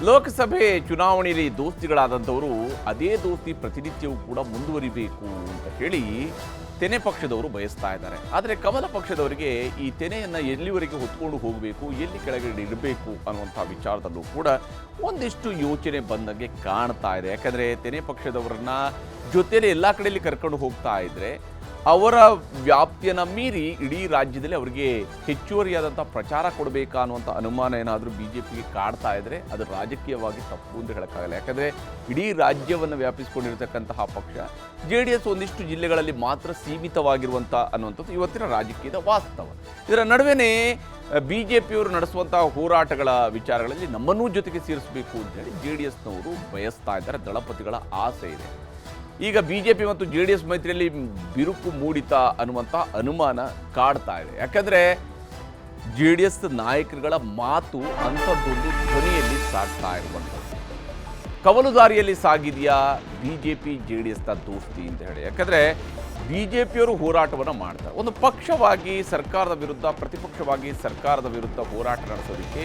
ಲೋಕಸಭೆ ಚುನಾವಣೆಯಲ್ಲಿ ದೋಸ್ತಿಗಳಾದಂಥವರು ಅದೇ ದೋಸ್ತಿ ಪ್ರತಿನಿತ್ಯವೂ ಕೂಡ ಮುಂದುವರಿಬೇಕು ಅಂತ ಹೇಳಿ ತೆನೆ ಪಕ್ಷದವರು ಬಯಸ್ತಾ ಇದ್ದಾರೆ. ಆದರೆ ಕಮಲ ಪಕ್ಷದವರಿಗೆ ಈ ತೆನೆಯನ್ನು ಎಲ್ಲಿವರೆಗೆ ಹೊತ್ಕೊಂಡು ಹೋಗಬೇಕು, ಎಲ್ಲಿ ಕೆಳಗಡೆ ಇಡಬೇಕು ಅನ್ನುವಂಥ ವಿಚಾರದಲ್ಲೂ ಕೂಡ ಒಂದಿಷ್ಟು ಯೋಚನೆ ಬಂದಂಗೆ ಕಾಣ್ತಾ ಇದೆ. ಯಾಕಂದರೆ ತೆನೆ ಪಕ್ಷದವರನ್ನ ಜೊತೆಯಲ್ಲಿ ಎಲ್ಲ ಕಡೆಯಲ್ಲಿ ಕರ್ಕೊಂಡು ಹೋಗ್ತಾ ಇದ್ರೆ ಅವರ ವ್ಯಾಪ್ತಿಯನ್ನು ಮೀರಿ ಇಡೀ ರಾಜ್ಯದಲ್ಲಿ ಅವರಿಗೆ ಹೆಚ್ಚುವರಿಯಾದಂಥ ಪ್ರಚಾರ ಕೊಡಬೇಕಾ ಅನ್ನುವಂಥ ಅನುಮಾನ ಏನಾದರೂ BJPಗೆ ಕಾಡ್ತಾ ಇದ್ದರೆ ಅದು ರಾಜಕೀಯವಾಗಿ ತಪ್ಪು ಅಂತ ಹೇಳೋಕ್ಕಾಗಲ್ಲ. ಯಾಕಂದರೆ ಇಡೀ ರಾಜ್ಯವನ್ನು ವ್ಯಾಪಿಸಿಕೊಂಡಿರತಕ್ಕಂತಹ ಪಕ್ಷ JDS ಒಂದಿಷ್ಟು ಜಿಲ್ಲೆಗಳಲ್ಲಿ ಮಾತ್ರ ಸೀಮಿತವಾಗಿರುವಂಥ ಅನ್ನುವಂಥದ್ದು ಇವತ್ತಿನ ರಾಜಕೀಯದ ವಾಸ್ತವ. ಇದರ ನಡುವೆನೇ BJPಯವರು ನಡೆಸುವಂಥ ಹೋರಾಟಗಳ ವಿಚಾರಗಳಲ್ಲಿ ನಮ್ಮನ್ನೂ ಜೊತೆಗೆ ಸೇರಿಸಬೇಕು ಅಂತೇಳಿ JDSನವರು ಬಯಸ್ತಾ ಇದ್ದಾರೆ. ದಳಪತಿಗಳ ಆಸೆ ಇದೆ. ಈಗ BJP ಮತ್ತು JDS ಮೈತ್ರಿಯಲ್ಲಿ ಬಿರುಕು ಮೂಡಿತ ಅನ್ನುವಂಥ ಅನುಮಾನ ಕಾಡ್ತಾ ಇದೆ. ಯಾಕಂದರೆ JDS ನಾಯಕರುಗಳ ಮಾತು ಅಂಥದ್ದೊಂದು ಧ್ವನಿಯಲ್ಲಿ ಸಾಗ್ತಾ ಇರುವಂಥದ್ದು. ಕವಲುದಾರಿಯಲ್ಲಿ ಸಾಗಿದೆಯಾ BJP JDSನ ದೋಸ್ತಿ ಅಂತ ಹೇಳಿ. ಯಾಕಂದರೆ BJPಯವರು ಹೋರಾಟವನ್ನು ಮಾಡ್ತಾರೆ. ಒಂದು ಪಕ್ಷವಾಗಿ ಸರ್ಕಾರದ ವಿರುದ್ಧ, ಪ್ರತಿಪಕ್ಷವಾಗಿ ಸರ್ಕಾರದ ವಿರುದ್ಧ ಹೋರಾಟ ನಡೆಸೋದಕ್ಕೆ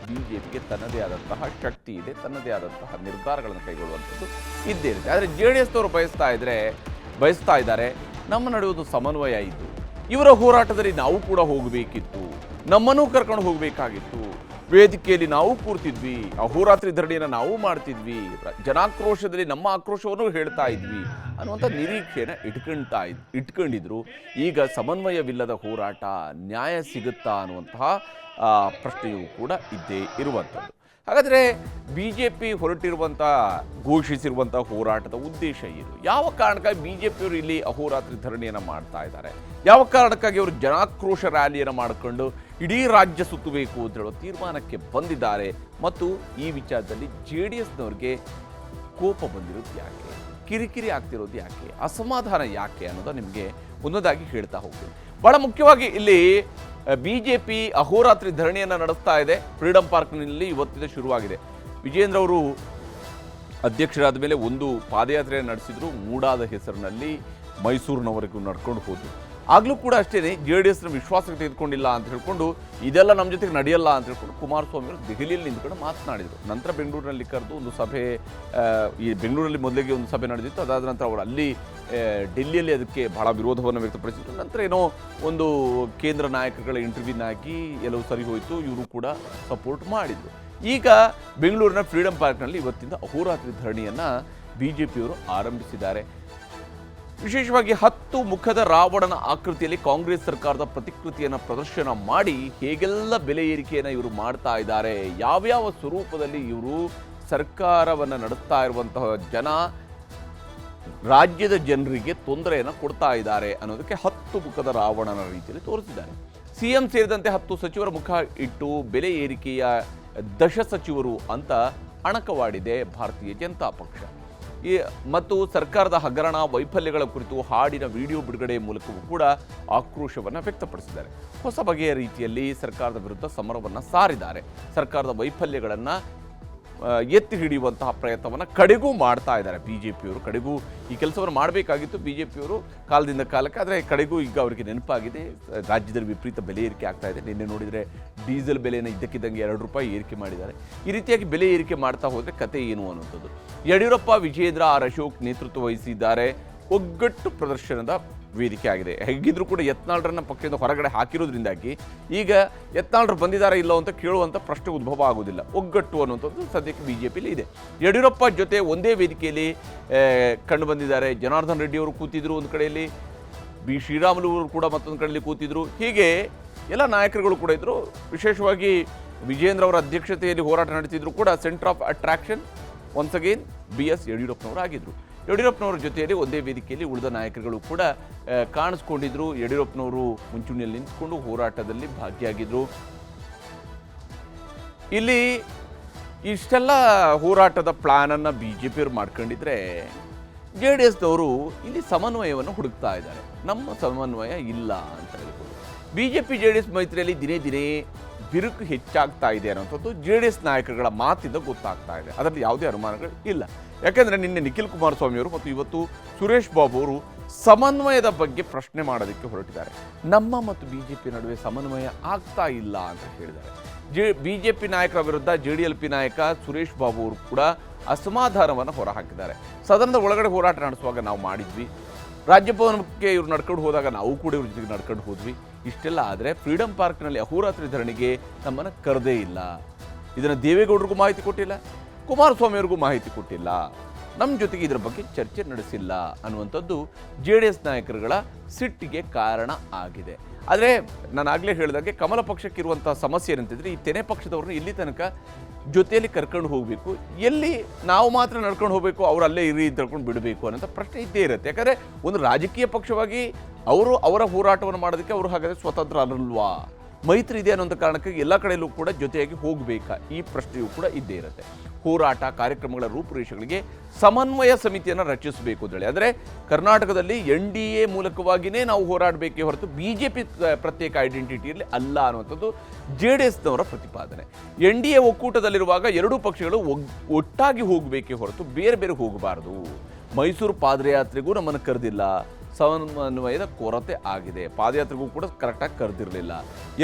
BJPಗೆ ತನ್ನದೇ ಆದಂತಹ ಶಕ್ತಿ ಇದೆ, ತನ್ನದೇ ಆದಂತಹ ನಿರ್ಧಾರಗಳನ್ನು ಕೈಗೊಳ್ಳುವಂಥದ್ದು ಇದ್ದೇ ಇರುತ್ತೆ. ಆದರೆ JDSನವರು ಬಯಸ್ತಾ ಇದ್ದಾರೆ ನಮ್ಮ ನಡುವೆ ಒಂದು ಸಮನ್ವಯ ಇದ್ದು ಇವರ ಹೋರಾಟದಲ್ಲಿ ನಾವು ಕೂಡ ಹೋಗಬೇಕಿತ್ತು, ನಮ್ಮನ್ನೂ ಕರ್ಕೊಂಡು ಹೋಗಬೇಕಾಗಿತ್ತು, ವೇದಿಕೆಯಲ್ಲಿ ನಾವು ಕೂರ್ತಿದ್ವಿ, ಅಹೋರಾತ್ರಿ ಧರಣಿಯನ್ನು ನಾವು ಮಾಡ್ತಿದ್ವಿ, ಜನಾಕ್ರೋಶದಲ್ಲಿ ನಮ್ಮ ಆಕ್ರೋಶವನ್ನು ಹೇಳ್ತಾ ಇದ್ವಿ ಅನ್ನುವಂಥ ನಿರೀಕ್ಷೆಯನ್ನು ಇಟ್ಕೊಂಡಿದ್ರು. ಈಗ ಸಮನ್ವಯವಿಲ್ಲದ ಹೋರಾಟ ನ್ಯಾಯ ಸಿಗುತ್ತಾ ಅನ್ನುವಂತಹ ಪ್ರಶ್ನೆಯೂ ಕೂಡ ಇದ್ದೇ ಇರುವಂಥದ್ದು. ಹಾಗಾದರೆ BJP ಘೋಷಿಸಿರುವಂಥ ಹೋರಾಟದ ಉದ್ದೇಶ ಏನು? ಯಾವ ಕಾರಣಕ್ಕಾಗಿ BJPಯವರು ಇಲ್ಲಿ ಅಹೋರಾತ್ರಿ ಧರಣಿಯನ್ನು ಮಾಡ್ತಾ ಇದ್ದಾರೆ? ಯಾವ ಕಾರಣಕ್ಕಾಗಿ ಅವರು ಜನಾಕ್ರೋಶ ರ್ಯಾಲಿಯನ್ನು ಮಾಡಿಕೊಂಡು ಇಡೀ ರಾಜ್ಯ ಸುತ್ತಬೇಕು ಅಂತ ಹೇಳೋ ತೀರ್ಮಾನಕ್ಕೆ ಬಂದಿದ್ದಾರೆ? ಮತ್ತು ಈ ವಿಚಾರದಲ್ಲಿ JDSನವ್ರಿಗೆ ಕೋಪ ಬಂದಿರೋದು ಯಾಕೆ, ಕಿರಿಕಿರಿ ಆಗ್ತಿರೋದು ಯಾಕೆ, ಅಸಮಾಧಾನ ಯಾಕೆ ಅನ್ನೋದು ನಿಮಗೆ ಒಂದೊಂದಾಗಿ ಹೇಳ್ತಾ ಹೋಗ್ತೀನಿ. ಬಹಳ ಮುಖ್ಯವಾಗಿ ಇಲ್ಲಿ BJP ಅಹೋರಾತ್ರಿ ಧರಣಿಯನ್ನು ನಡೆಸ್ತಾ ಇದೆ. ಫ್ರೀಡಂ ಪಾರ್ಕ್ನಲ್ಲಿ ಇವತ್ತಿನ ಶುರುವಾಗಿದೆ. ವಿಜೇಂದ್ರ ಅವರು ಅಧ್ಯಕ್ಷರಾದ ಮೇಲೆ ಒಂದು ಪಾದಯಾತ್ರೆಯನ್ನು ನಡೆಸಿದ್ರು. ಮೂಡಾದ ಹೆಸರಿನಲ್ಲಿ ಮೈಸೂರಿನವರೆಗೂ ನಡ್ಕೊಂಡು ಹೋದ್ರು. ಆಗಲೂ ಕೂಡ ಅಷ್ಟೇ JDSನ ವಿಶ್ವಾಸಕ್ಕೆ ತೆಗೆದುಕೊಂಡಿಲ್ಲ ಅಂತ ಹೇಳ್ಕೊಂಡು ಇದೆಲ್ಲ ನಮ್ಮ ಜೊತೆಗೆ ನಡೆಯಲ್ಲ ಅಂತ ಹೇಳ್ಕೊಂಡು ಕುಮಾರಸ್ವಾಮಿ ಅವರು ದೆಹಲಿಯಲ್ಲಿ ನಿಂತ್ಕೊಂಡು ಮಾತನಾಡಿದರು. ನಂತರ ಬೆಂಗಳೂರಿನಲ್ಲಿ ಕರೆದು ಒಂದು ಸಭೆ, ಈ ಬೆಂಗಳೂರಲ್ಲಿ ಮೊದಲಿಗೆ ಒಂದು ಸಭೆ ನಡೆದಿತ್ತು. ಅದಾದ ನಂತರ ಅವರು ಅಲ್ಲಿ ಡೆಲ್ಲಿಯಲ್ಲಿ ಅದಕ್ಕೆ ಬಹಳ ವಿರೋಧವನ್ನು ವ್ಯಕ್ತಪಡಿಸಿದ್ರು. ನಂತರ ಏನೋ ಒಂದು ಕೇಂದ್ರ ನಾಯಕರುಗಳ ಇಂಟರ್ವ್ಯೂನ ಹಾಕಿ ಎಲ್ಲವೂ ಸರಿ ಹೋಯಿತು, ಇವರು ಕೂಡ ಸಪೋರ್ಟ್ ಮಾಡಿದರು. ಈಗ ಬೆಂಗಳೂರಿನ ಫ್ರೀಡಂ ಪಾರ್ಕ್ನಲ್ಲಿ ಇವತ್ತಿಂದ ಅಹೋರಾತ್ರಿ ಧರಣಿಯನ್ನು BJPಯವರು ಆರಂಭಿಸಿದ್ದಾರೆ. ವಿಶೇಷವಾಗಿ 10 ಮುಖದ ರಾವಣನ ಆಕೃತಿಯಲ್ಲಿ ಕಾಂಗ್ರೆಸ್ ಸರ್ಕಾರದ ಪ್ರತಿಕೃತಿಯನ್ನು ಪ್ರದರ್ಶನ ಮಾಡಿ ಹೇಗೆಲ್ಲ ಬೆಲೆ ಏರಿಕೆಯನ್ನು ಇವರು ಮಾಡ್ತಾ ಇದ್ದಾರೆ, ಯಾವ್ಯಾವ ಸ್ವರೂಪದಲ್ಲಿ ಇವರು ಸರ್ಕಾರವನ್ನು ನಡೆಸ್ತಾ ಇರುವಂತಹ ರಾಜ್ಯದ ಜನರಿಗೆ ತೊಂದರೆಯನ್ನು ಕೊಡ್ತಾ ಇದ್ದಾರೆ ಅನ್ನೋದಕ್ಕೆ 10 ಮುಖದ ರಾವಣನ ರೀತಿಯಲ್ಲಿ ತೋರಿಸಿದ್ದಾರೆ. CM ಸೇರಿದಂತೆ 10 ಸಚಿವರ ಮುಖ ಇಟ್ಟು ಬೆಲೆ ಏರಿಕೆಯ ದಶ ಸಚಿವರು ಅಂತ ಅಣಕವಾಡಿದೆ ಭಾರತೀಯ ಜನತಾ ಪಕ್ಷ. ಮತ್ತು ಸರ್ಕಾರದ ಹಗರಣ ವೈಫಲ್ಯಗಳ ಕುರಿತು ಹಾಡಿನ ವಿಡಿಯೋ ಬಿಡುಗಡೆ ಮೂಲಕವೂ ಕೂಡ ಆಕ್ರೋಶವನ್ನು ವ್ಯಕ್ತಪಡಿಸಿದ್ದಾರೆ. ಹೊಸ ಬಗೆಯ ರೀತಿಯಲ್ಲಿ ಸರ್ಕಾರದ ವಿರುದ್ಧ ಸಮರವನ್ನು ಸಾರಿದ್ದಾರೆ. ಸರ್ಕಾರದ ವೈಫಲ್ಯಗಳನ್ನು ಎತ್ತಿ ಹಿಡಿಯುವಂತಹ ಪ್ರಯತ್ನವನ್ನು ಕಡೆಗೂ ಮಾಡ್ತಾ ಇದ್ದಾರೆ BJPಯವರು. ಕಡೆಗೂ ಈ ಕೆಲಸವನ್ನು ಮಾಡಬೇಕಾಗಿತ್ತು BJPಯವರು ಕಾಲದಿಂದ ಕಾಲಕ್ಕೆ. ಆದರೆ ಕಡೆಗೂ ಈಗ ಅವರಿಗೆ ನೆನಪಾಗಿದೆ, ರಾಜ್ಯದಲ್ಲಿ ವಿಪರೀತ ಬೆಲೆ ಏರಿಕೆ ಆಗ್ತಾ ಇದೆ. ನಿನ್ನೆ ನೋಡಿದರೆ ಡೀಸೆಲ್ ಬೆಲೆಯನ್ನು ಇದ್ದಕ್ಕಿದ್ದಂಗೆ ₹2 ಏರಿಕೆ ಮಾಡಿದ್ದಾರೆ. ಈ ರೀತಿಯಾಗಿ ಬೆಲೆ ಏರಿಕೆ ಮಾಡ್ತಾ ಹೋದರೆ ಕತೆ ಏನು ಅನ್ನುವಂಥದ್ದು. ಯಡಿಯೂರಪ್ಪ, ವಿಜೇಂದ್ರ, ಅಶೋಕ್ ನೇತೃತ್ವ ವಹಿಸಿದ್ದಾರೆ. ಒಗ್ಗಟ್ಟು ಪ್ರದರ್ಶನದ ವೇದಿಕೆ ಆಗಿದೆ. ಹೇಗಿದ್ರೂ ಕೂಡ ಯತ್ನಾಳ್ರನ್ನ ಪಕ್ಷದಿಂದ ಹೊರಗಡೆ ಹಾಕಿರೋದ್ರಿಂದಾಗಿ ಈಗ ಯತ್ನಾಳ್ರು ಬಂದಿದ್ದಾರೆ ಇಲ್ಲೋ ಅಂತ ಕೇಳುವಂಥ ಪ್ರಶ್ನೆ ಉದ್ಭವ ಆಗೋದಿಲ್ಲ. ಒಗ್ಗಟ್ಟು ಅನ್ನುವಂಥದ್ದು ಸದ್ಯಕ್ಕೆ BJPಯಲ್ಲಿ ಇದೆ. ಯಡಿಯೂರಪ್ಪ ಜೊತೆ ಒಂದೇ ವೇದಿಕೆಯಲ್ಲಿ ಕಂಡು ಬಂದಿದ್ದಾರೆ. ಜನಾರ್ದನ್ ರೆಡ್ಡಿ ಅವರು ಕೂತಿದ್ರು ಒಂದು ಕಡೆಯಲ್ಲಿ, ಶ್ರೀರಾಮುಲು ಅವರು ಕೂಡ ಮತ್ತೊಂದು ಕಡೆಯಲ್ಲಿ ಕೂತಿದ್ರು. ಹೀಗೆ ಎಲ್ಲ ನಾಯಕರುಗಳು ಕೂಡ ಇದ್ದರು. ವಿಶೇಷವಾಗಿ ವಿಜೇಂದ್ರ ಅವರ ಅಧ್ಯಕ್ಷತೆಯಲ್ಲಿ ಹೋರಾಟ ನಡೆಸಿದ್ರು ಕೂಡ centre of attraction once again BS ಯಡಿಯೂರಪ್ಪನವರು ಆಗಿದ್ದರು. ಯಡಿಯೂರಪ್ಪನವರ ಜೊತೆಯಲ್ಲಿ ಒಂದೇ ವೇದಿಕೆಯಲ್ಲಿ ಉಳಿದ ನಾಯಕರುಗಳು ಕೂಡ ಕಾಣಿಸ್ಕೊಂಡಿದ್ರು. ಯಡಿಯೂರಪ್ಪನವರು ಮುಂಚೂಣಿಯಲ್ಲಿ ನಿಂತ್ಕೊಂಡು ಹೋರಾಟದಲ್ಲಿ ಭಾಗಿಯಾಗಿದ್ದರು. ಇಲ್ಲಿ ಇಷ್ಟೆಲ್ಲ ಹೋರಾಟದ ಪ್ಲಾನನ್ನು BJPಯವರು ಮಾಡ್ಕೊಂಡಿದ್ರೆ JDSನವರು ಇಲ್ಲಿ ಸಮನ್ವಯವನ್ನು ಹುಡುಕ್ತಾ ಇದ್ದಾರೆ. ನಮ್ಮ ಸಮನ್ವಯ ಇಲ್ಲ ಅಂತ ಹೇಳ್ಬೋದು. BJP JDS ಮೈತ್ರಿಯಲ್ಲಿ ದಿನೇ ದಿನೇ ಬಿರುಕು ಹೆಚ್ಚಾಗ್ತಾ ಇದೆ ಅನ್ನೋಂಥದ್ದು JDS ನಾಯಕರುಗಳ ಮಾತಿಂದ ಗೊತ್ತಾಗ್ತಾ ಇದೆ. ಅದರಲ್ಲಿ ಯಾವುದೇ ಅನುಮಾನಗಳು ಇಲ್ಲ. ಯಾಕೆಂದರೆ ನಿನ್ನೆ ನಿಖಿಲ್ ಕುಮಾರಸ್ವಾಮಿ ಅವರು ಮತ್ತು ಇವತ್ತು ಸುರೇಶ್ ಬಾಬು ಅವರು ಸಮನ್ವಯದ ಬಗ್ಗೆ ಪ್ರಶ್ನೆ ಮಾಡೋದಕ್ಕೆ ಹೊರಟಿದ್ದಾರೆ. ನಮ್ಮ ಮತ್ತು BJP ನಡುವೆ ಸಮನ್ವಯ ಆಗ್ತಾ ಇಲ್ಲ ಅಂತ ಹೇಳಿದ್ದಾರೆ. ಬಿಜೆಪಿ ನಾಯಕರ ವಿರುದ್ಧ JDLP ನಾಯಕ ಸುರೇಶ್ ಬಾಬು ಅವರು ಕೂಡ ಅಸಮಾಧಾನವನ್ನು ಹೊರಹಾಕಿದ್ದಾರೆ. ಸದನದ ಒಳಗಡೆ ಹೋರಾಟ ನಡೆಸುವಾಗ ನಾವು ಮಾಡಿದ್ವಿ, ರಾಜ್ಯಭವನಕ್ಕೆ ಇವ್ರು ನಡ್ಕೊಂಡು ಹೋದಾಗ ನಾವು ಕೂಡ ಇವ್ರ ಜೊತೆಗೆ ನಡ್ಕೊಂಡು ಹೋದ್ವಿ. ಇಷ್ಟೆಲ್ಲ ಆದರೆ ಫ್ರೀಡಂ ಪಾರ್ಕ್ನಲ್ಲಿ ಅಹೋರಾತ್ರಿ ಧರಣಿಗೆ ನಮ್ಮನ್ನು ಕರೆದೇ ಇಲ್ಲ. ಇದನ್ನು ದೇವೇಗೌಡರಿಗೂ ಮಾಹಿತಿ ಕೊಟ್ಟಿಲ್ಲ, ಕುಮಾರಸ್ವಾಮಿ ಅವ್ರಿಗೂ ಮಾಹಿತಿ ಕೊಟ್ಟಿಲ್ಲ, ನಮ್ಮ ಜೊತೆಗೆ ಇದರ ಬಗ್ಗೆ ಚರ್ಚೆ ನಡೆಸಿಲ್ಲ ಅನ್ನುವಂಥದ್ದು JDS ನಾಯಕರುಗಳ ಸಿಟ್ಟಿಗೆ ಕಾರಣ ಆಗಿದೆ. ಆದರೆ ನಾನು ಆಗಲೇ ಹೇಳಿದಾಗೆ ಕಮಲ ಪಕ್ಷಕ್ಕಿರುವಂಥ ಸಮಸ್ಯೆ ಏನಂತಿದ್ರೆ ಈ ತೆನೆ ಪಕ್ಷದವ್ರನ್ನ ಇಲ್ಲಿ ತನಕ ಜೊತೆಯಲ್ಲಿ ಕರ್ಕೊಂಡು ಹೋಗಬೇಕು, ಎಲ್ಲಿ ನಾವು ಮಾತ್ರ ನಡ್ಕೊಂಡು ಹೋಗಬೇಕು, ಅವ್ರು ಅಲ್ಲೇ ಇರಿ ತಳ್ಕೊಂಡು ಬಿಡಬೇಕು ಅನ್ನೋಂಥ ಪ್ರಶ್ನೆ ಇದ್ದೇ ಇರುತ್ತೆ. ಯಾಕಂದರೆ ಒಂದು ರಾಜಕೀಯ ಪಕ್ಷವಾಗಿ ಅವರ ಹೋರಾಟವನ್ನು ಮಾಡೋದಕ್ಕೆ ಅವರು ಹಾಗಾದರೆ ಸ್ವತಂತ್ರ ಅಲ್ಲಲ್ವಾ, ಮೈತ್ರಿ ಇದೆ ಅನ್ನೋಂಥ ಕಾರಣಕ್ಕೆ ಎಲ್ಲ ಕಡೆಯಲ್ಲೂ ಕೂಡ ಜೊತೆಯಾಗಿ ಹೋಗಬೇಕಾ, ಈ ಪ್ರಶ್ನೆಯೂ ಕೂಡ ಇದ್ದೇ ಇರುತ್ತೆ. ಹೋರಾಟ ಕಾರ್ಯಕ್ರಮಗಳ ರೂಪುರೇಷೆಗಳಿಗೆ ಸಮನ್ವಯ ಸಮಿತಿಯನ್ನು ರಚಿಸಬೇಕು ಅಂತೇಳಿ, ಅಂದರೆ ಕರ್ನಾಟಕದಲ್ಲಿ NDA ಮೂಲಕವಾಗಿಯೇ ನಾವು ಹೋರಾಡಬೇಕೇ ಹೊರತು BJP ಪ್ರತ್ಯೇಕ ಐಡೆಂಟಿಟಿಯಲ್ಲಿ ಅಲ್ಲ ಅನ್ನುವಂಥದ್ದು JDSನವರ ಪ್ರತಿಪಾದನೆ. NDA ಒಕ್ಕೂಟದಲ್ಲಿರುವಾಗ ಎರಡೂ ಪಕ್ಷಗಳು ಒಟ್ಟಾಗಿ ಹೋಗಬೇಕೇ ಹೊರತು ಬೇರೆ ಬೇರೆ ಹೋಗಬಾರದು. ಮೈಸೂರು ಪಾದಯಾತ್ರೆಗೂ ನಮ್ಮನ್ನು ಕರೆದಿಲ್ಲ, ಸಮನ್ವಯದ ಕೊರತೆ ಆಗಿದೆ, ಪಾದಯಾತ್ರೆಗೂ ಕೂಡ ಕರೆಕ್ಟಾಗಿ ಕರೆದಿರಲಿಲ್ಲ.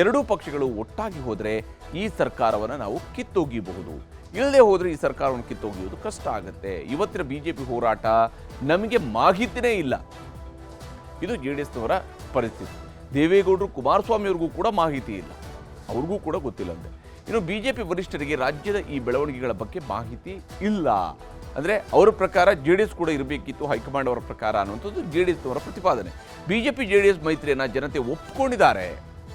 ಎರಡೂ ಪಕ್ಷಗಳು ಒಟ್ಟಾಗಿ ಹೋದರೆ ಈ ಸರ್ಕಾರವನ್ನು ನಾವು ಕಿತ್ತೊಗೆಯಬಹುದು, ಇಲ್ಲದೆ ಹೋದರೆ ಈ ಸರ್ಕಾರವನ್ನು ಕಿತ್ತೊಗೆಯುವುದು ಕಷ್ಟ ಆಗುತ್ತೆ. ಇವತ್ತಿನ BJP ಹೋರಾಟ ನಮಗೆ ಮಾಹಿತಿನೇ ಇಲ್ಲ, ಇದು JDSನವರ ಪರಿಸ್ಥಿತಿ. ದೇವೇಗೌಡರು ಕುಮಾರಸ್ವಾಮಿ ಅವ್ರಿಗೂ ಕೂಡ ಮಾಹಿತಿ ಇಲ್ಲ, ಅವ್ರಿಗೂ ಕೂಡ ಗೊತ್ತಿಲ್ಲಂತೆ. ಇನ್ನು BJP ವರಿಷ್ಠರಿಗೆ ರಾಜ್ಯದ ಈ ಬೆಳವಣಿಗೆಗಳ ಬಗ್ಗೆ ಮಾಹಿತಿ ಇಲ್ಲ. ಅಂದರೆ ಅವರ ಪ್ರಕಾರ JDS ಕೂಡ ಇರಬೇಕಿತ್ತು ಹೈಕಮಾಂಡ್ ಅವರ ಪ್ರಕಾರ ಅನ್ನುವಂಥದ್ದು JDSನವರ ಪ್ರತಿಪಾದನೆ. BJP JDS ಮೈತ್ರಿಯನ್ನು ಜನತೆ ಒಪ್ಪಿಕೊಂಡಿದ್ದಾರೆ,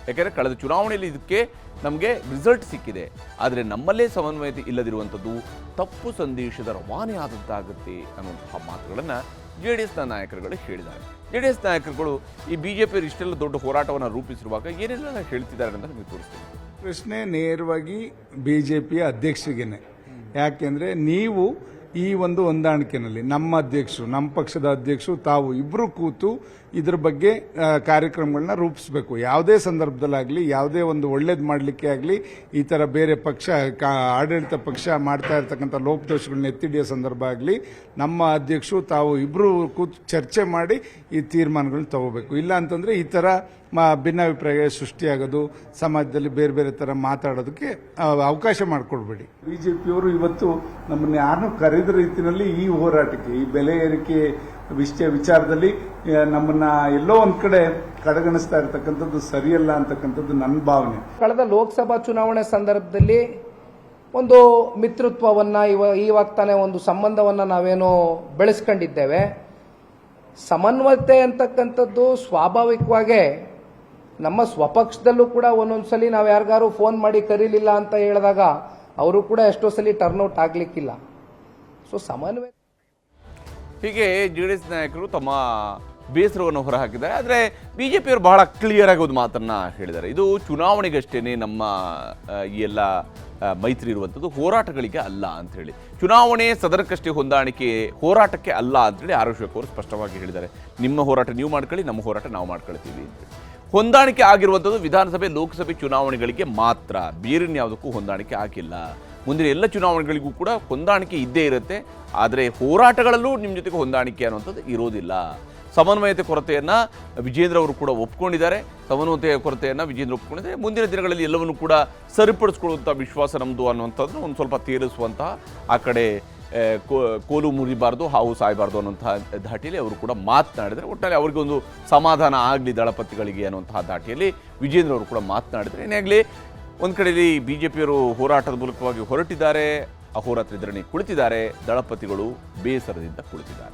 ಯಾಕೆಂದರೆ ಕಳೆದ ಚುನಾವಣೆಯಲ್ಲಿ ಇದಕ್ಕೆ ನಮಗೆ ರಿಸಲ್ಟ್ ಸಿಕ್ಕಿದೆ. ಆದರೆ ನಮ್ಮಲ್ಲೇ ಸಮನ್ವಯತೆ ಇಲ್ಲದಿರುವಂಥದ್ದು ತಪ್ಪು ಸಂದೇಶದ ರವಾನೆ ಆದಂತಾಗುತ್ತೆ ಅನ್ನುವಂತಹ ಮಾತುಗಳನ್ನು JDSನ ನಾಯಕರುಗಳು ಹೇಳಿದ್ದಾರೆ. JDS ನಾಯಕರುಗಳು ಈ BJP ಇಷ್ಟೆಲ್ಲ ದೊಡ್ಡ ಹೋರಾಟವನ್ನು ರೂಪಿಸಿರುವಾಗ ಏನೆಲ್ಲ ಹೇಳ್ತಿದ್ದಾರೆ ಅಂತ ನಿಮಗೆ ತೋರಿಸ್ತೀನಿ. ಪ್ರಶ್ನೆ ನೇರವಾಗಿ BJPಯ ಅಧ್ಯಕ್ಷರಿಗೇನೆ. ಯಾಕೆಂದರೆ ನೀವು ಈ ಒಂದು ಹೊಂದಾಣಿಕೆಯಲ್ಲಿ ನಮ್ಮ ಅಧ್ಯಕ್ಷರು, ನಮ್ಮ ಪಕ್ಷದ ಅಧ್ಯಕ್ಷರು, ತಾವು ಇಬ್ಬರು ಕೂತು ಇದ್ರ ಬಗ್ಗೆ ಕಾರ್ಯಕ್ರಮಗಳನ್ನ ರೂಪಿಸಬೇಕು. ಯಾವುದೇ ಸಂದರ್ಭದಲ್ಲಾಗಲಿ, ಯಾವುದೇ ಒಂದು ಒಳ್ಳೇದು ಮಾಡಲಿಕ್ಕೆ ಆಗಲಿ, ಈ ಥರ ಬೇರೆ ಪಕ್ಷ ಆಡಳಿತ ಪಕ್ಷ ಮಾಡ್ತಾ ಇರ್ತಕ್ಕಂಥ ಲೋಪದೋಷಗಳನ್ನ ಎತ್ತಿಡಿಯೋ ಸಂದರ್ಭ ಆಗಲಿ, ನಮ್ಮ ಅಧ್ಯಕ್ಷರು ತಾವು ಇಬ್ಬರು ಕೂತು ಚರ್ಚೆ ಮಾಡಿ ಈ ತೀರ್ಮಾನಗಳನ್ನ ತಗೋಬೇಕು. ಇಲ್ಲ ಅಂತಂದರೆ ಈ ಥರ ಭಿನ್ನಾಭಿಪ್ರಾಯ ಸೃಷ್ಟಿಯಾಗೋದು, ಸಮಾಜದಲ್ಲಿ ಬೇರೆ ಬೇರೆ ಥರ ಮಾತಾಡೋದಕ್ಕೆ ಅವಕಾಶ ಮಾಡಿಕೊಡ್ಬೇಡಿ. BJPಯವರು ಇವತ್ತು ನಮ್ಮನ್ನು ಯಾರನ್ನೂ ಕರೆದ ರೀತಿಯಲ್ಲಿ ಈ ಹೋರಾಟಕ್ಕೆ, ಈ ಬೆಲೆ ಏರಿಕೆ ವಿಚಾರದಲ್ಲಿ ನಮ್ಮನ್ನ ಎಲ್ಲೋ ಒಂದ್ ಕಡೆ ಕಡೆಗಣಿಸ್ತಾ ಇರತಕ್ಕಂಥದ್ದು ಸರಿಯಲ್ಲ ಅಂತಕ್ಕಂಥದ್ದು ನನ್ನ ಭಾವನೆ. ಕಳೆದ ಲೋಕಸಭಾ ಚುನಾವಣೆ ಸಂದರ್ಭದಲ್ಲಿ ಒಂದು ಮಿತ್ರತ್ವವನ್ನ ಇವಾಗ ತಾನೇ ಒಂದು ಸಂಬಂಧವನ್ನ ನಾವೇನೋ ಬೆಳೆಸ್ಕೊಂಡಿದ್ದೇವೆ. ಸಮನ್ವಯತೆ ಅಂತಕ್ಕಂಥದ್ದು ಸ್ವಾಭಾವಿಕವಾಗೇ ನಮ್ಮ ಸ್ವಪಕ್ಷದಲ್ಲೂ ಕೂಡ ಒಂದೊಂದ್ಸಲಿ ನಾವು ಯಾರಿಗಾರು ಫೋನ್ ಮಾಡಿ ಕರೀಲಿಲ್ಲ ಅಂತ ಹೇಳಿದಾಗ ಅವರು ಕೂಡ ಎಷ್ಟೋ ಸಲ ಟರ್ನ್ಔಟ್ ಆಗ್ಲಿಕ್ಕಿಲ್ಲ. ಸೊ ಸಮನ್ವಯ ಹೀಗೆ JDS ನಾಯಕರು ತಮ್ಮ ಬೇಸರವನ್ನು ಹೊರಹಾಕಿದ್ದಾರೆ. ಆದರೆ BJPಯವರು ಬಹಳ ಕ್ಲಿಯರ್ ಆಗಿ ಒಂದು ಮಾತನ್ನು ಹೇಳಿದ್ದಾರೆ, ಇದು ಚುನಾವಣೆಗಷ್ಟೇ ನಮ್ಮ ಈ ಎಲ್ಲ ಮೈತ್ರಿ ಇರುವಂಥದ್ದು, ಹೋರಾಟಗಳಿಗೆ ಅಲ್ಲ ಅಂಥೇಳಿ. ಚುನಾವಣೆ ಸದನಕ್ಕಷ್ಟೇ ಹೊಂದಾಣಿಕೆ, ಹೋರಾಟಕ್ಕೆ ಅಲ್ಲ ಅಂಥೇಳಿ ಆರೋಗ್ಯ ಅವರು ಸ್ಪಷ್ಟವಾಗಿ ಹೇಳಿದ್ದಾರೆ. ನಿಮ್ಮ ಹೋರಾಟ ನೀವು ಮಾಡ್ಕೊಳ್ಳಿ, ನಮ್ಮ ಹೋರಾಟ ನಾವು ಮಾಡ್ಕೊಳ್ತೀವಿ ಅಂತೇಳಿ. ಹೊಂದಾಣಿಕೆ ಆಗಿರುವಂಥದ್ದು ವಿಧಾನಸಭೆ ಲೋಕಸಭೆ ಚುನಾವಣೆಗಳಿಗೆ ಮಾತ್ರ, ಬೇರೆನ್ಯಾವುದಕ್ಕೂ ಹೊಂದಾಣಿಕೆ ಆಗಿಲ್ಲ. ಮುಂದಿನ ಎಲ್ಲ ಚುನಾವಣೆಗಳಿಗೂ ಕೂಡ ಹೊಂದಾಣಿಕೆ ಇದ್ದೇ ಇರುತ್ತೆ, ಆದರೆ ಹೋರಾಟಗಳಲ್ಲೂ ನಿಮ್ಮ ಜೊತೆಗೆ ಹೊಂದಾಣಿಕೆ ಅನ್ನುವಂಥದ್ದು ಇರೋದಿಲ್ಲ. ಸಮನ್ವಯತೆ ಕೊರತೆಯನ್ನು ವಿಜೇಂದ್ರ ಅವರು ಕೂಡ ಒಪ್ಕೊಂಡಿದ್ದಾರೆ, ಸಮನ್ವಯತೆಯ ಕೊರತೆಯನ್ನು ವಿಜೇಂದ್ರ ಒಪ್ಕೊಂಡಿದ್ದಾರೆ. ಮುಂದಿನ ದಿನಗಳಲ್ಲಿ ಎಲ್ಲವನ್ನು ಕೂಡ ಸರಿಪಡಿಸ್ಕೊಳ್ಳುವಂಥ ವಿಶ್ವಾಸ ನಮ್ಮದು ಅನ್ನುವಂಥದ್ದನ್ನು ಒಂದು ಸ್ವಲ್ಪ ತೀರಿಸುವಂತಹ, ಆ ಕಡೆ ಕೋಲು ಮುರಿಬಾರ್ದು ಹಾವು ಸಾಯಬಾರ್ದು ಅನ್ನುವಂತಹ ಧಾಟಿಯಲ್ಲಿ ಅವರು ಕೂಡ ಮಾತನಾಡಿದರೆ, ಒಟ್ಟಿನಲ್ಲಿ ಅವರಿಗೆ ಒಂದು ಸಮಾಧಾನ ಆಗಲಿ ದಳಪತಿಗಳಿಗೆ ಅನ್ನುವಂತಹ ಧಾಟಿಯಲ್ಲಿ ವಿಜೇಂದ್ರ ಅವರು ಕೂಡ ಮಾತನಾಡಿದರೆ. ಏನೇ ಆಗಲಿ, ಒಂದು ಕಡೆಯಲ್ಲಿ BJPಯವರು ಹೋರಾಟದ ಮೂಲಕವಾಗಿ ಹೊರಟಿದ್ದಾರೆ, ಅಹೋರಾತ್ರಿ ಧರಣಿ ಕುಳಿತಿದ್ದಾರೆ, ದಳಪತಿಗಳು ಬೇಸರದಿಂದ ಕುಳಿತಿದ್ದಾರೆ.